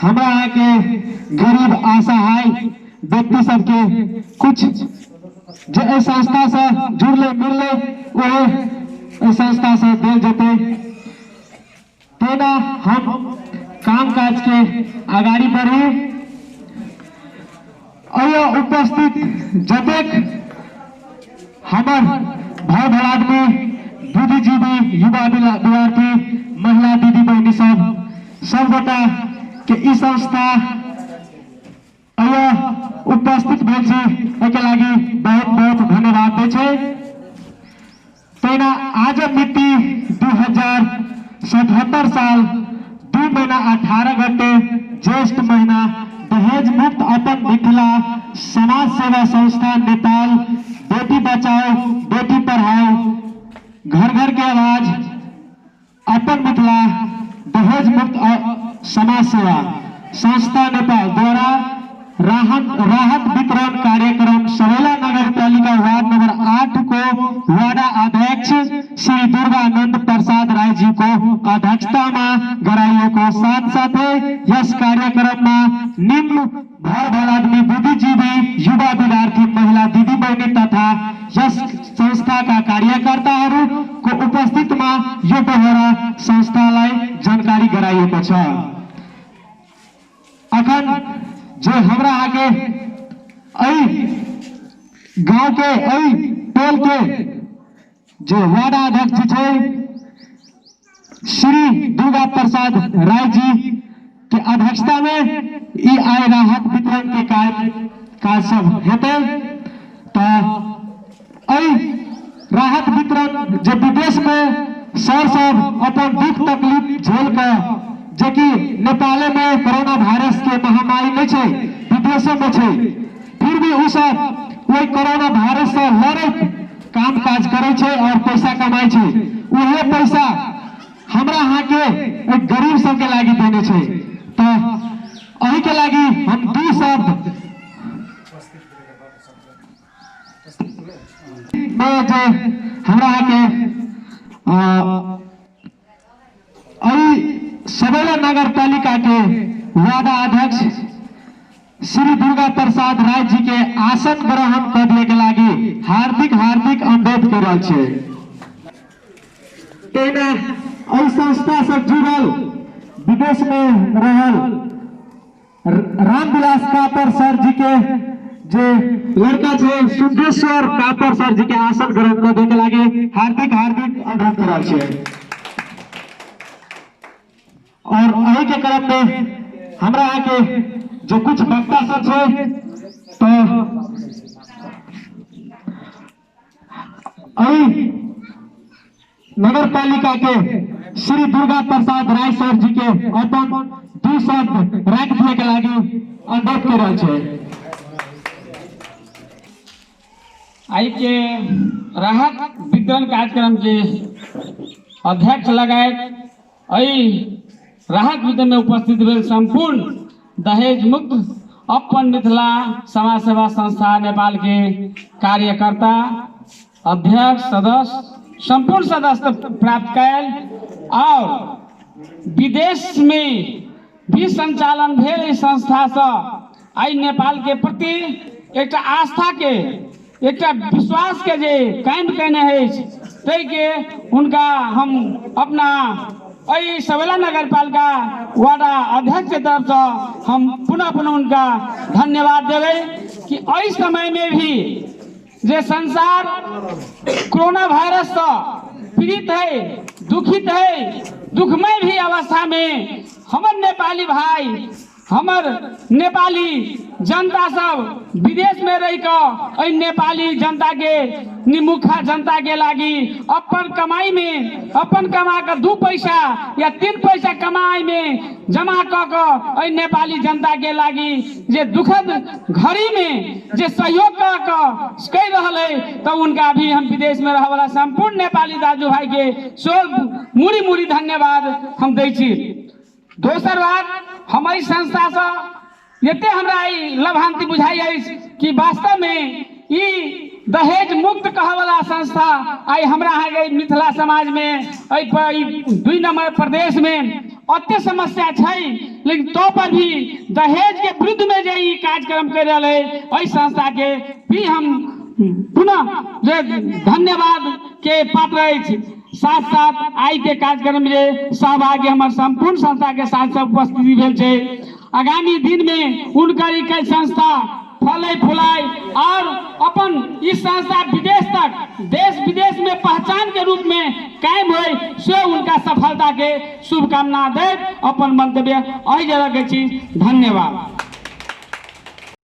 हमरा यहाँ के गरीब असहाय व्यक्ति सबके कुछ जे संस्था से जुड़ले मिलले वो संस्था से दिल जते तेना हम काम काज के आगाड़ी बढ़ी। उपस्थित जतेक हमर भाई भराड में बुद्धिजीवी युवा विद्यार्थी महिला दीदी बहनी सब गोटा के ई संस्था उपस्थित भेल छै एके लागी बहुत बहुत धन्यवाद दै छै। तेना आज मिति 2077 साल 2 महीना 18 घंटे ज्येष्ठ महीना दहेज मुक्त अपन मिथिला समाज सेवा संस्था नेपाल बेटी बचाओ बेटी पढ़ाओ घर घर के आवाज अपन मिथिला दहेज मुक्त समाज सेवा संस्था नेपाल द्वारा राहत वितरण कार्यक्रम सवेला नगर पालिका वार्ड नंबर 8 को वार्ड अध्यक्ष श्री दुर्गानंद प्रसाद राय जी को अध्यक्षता में गराइएको साथ साथ यस कार्यक्रम में निम्न भर भर आदमी बुद्धिजीवी युवा विद्यार्थी महिला दीदी बहनी तथा यस संस्था का कार्यकर्ता को उपस्थित में यो बहोरा संस्थालाई जानकारी गराइएको छ। अखन जो हमरा आगे गांव के टोल के जो वार्ड अध्यक्ष है श्री दुर्गा प्रसाद राय जी के अध्यक्षता में ई आय राहत वितरण के कार्य सब हेते। तो राहत वितरण जो विदेश में सर सब अपन दुख तकलीफ झेल कर जेकि नेपाल में कोरोना वायरस के महामारी नहीं है विदेशों में है फिर भी उ सब वही कोरोना वायरस से लड़े काम काज करे छे और पैसा कमाई छे उहे पैसा हमरा यहाँ के एक गरीब सब के लागी देने छे। तो अही के लागी हम दू शब्द में जो हमरा यहाँ के सवेला नगर पालिका के वार्ड अध्यक्ष श्री दुर्गा प्रसाद राय जी के आसन ग्रहण करने के लागी हार्दिक हार्दिक अनुरोध कर रहल छे। तेना संस्था से जुड़ल विदेश में रहल रामविलास कापर सर जी के जो लड़का छे सुंदेश्वर कापर सर जी के आसन ग्रहण करने के लागी हार्दिक हार्दिक अनुरोध कर रहल छे। और अही के क्रम में हमरा यहाँ के जो कुछ वक्ता सब है तो अही नगर पालिका के श्री दुर्गा प्रसाद राय सर जी के अपन दू शब्द रख दिए के लागी अनुरोध कर रहल छे। आई के राहत वितरण कार्यक्रम के अध्यक्ष लगाए राहत वितरण में उपस्थित भेल संपूर्ण दहेज मुक्त अपन मिथिला समाज सेवा संस्था नेपाल के कार्यकर्ता अध्यक्ष सदस्य संपूर्ण सदस्य प्राप्त कैल और विदेश में भी संचालन भेल इस संस्था से आई नेपाल के प्रति एक आस्था के एक विश्वास के जे कायम करने है तै के उनका हम अपना सवेला नगर पालिका वार्ड अध्यक्ष की तरफ से हम पुनः पुनः उनका धन्यवाद देवे कि इस समय में भी जे संसार कोरोना वायरस से पीड़ित है दुखित है दुखमय भी अवस्था में हमर नेपाली भाई हमर नेपाली जनता सब विदेश में रह कर नेपाली जनता के निमुखा जनता के लागी अपन कमाई में अपन कमा कर 2 पैसा या 3 पैसा कमाई में जमा कर नेपाली जनता के लागी जे दुखद घड़ी में जे सहयोग कर रहा है तो उनका भी हम विदेश में रह वाला संपूर्ण नेपाली दाजू भाई के सो मुड़ी मुड़ी धन्यवाद हम दै छी। दोसर बात हमारी संस्था से ये हमरा लाभांति बुझाई कि वास्तव में ई दहेज मुक्त कह वाला संस्था आई हमरा मिथिला समाज में 2 नंबर प्रदेश में अत्य समस्या है, लेकिन तो पर भी दहेज के विरुद्ध में जो ई कार्यक्रम कर रहे है, संस्था के भी हम पुनः धन्यवाद के पात्र है। साथ साथ आई के कार्यक्रम में सहभागी हमारे संपूर्ण संस्था के साथ सब उपस्थिति भेल छे। आगामी दिन में उनकर एक संस्था फले फुलाए और अपन इस संस्था विदेश तक, देश विदेश में पहचान के रूप में कायम हो, से उनका सफलता के शुभकामना दे अपन मंतव्य अहि जगह के छी। धन्यवाद।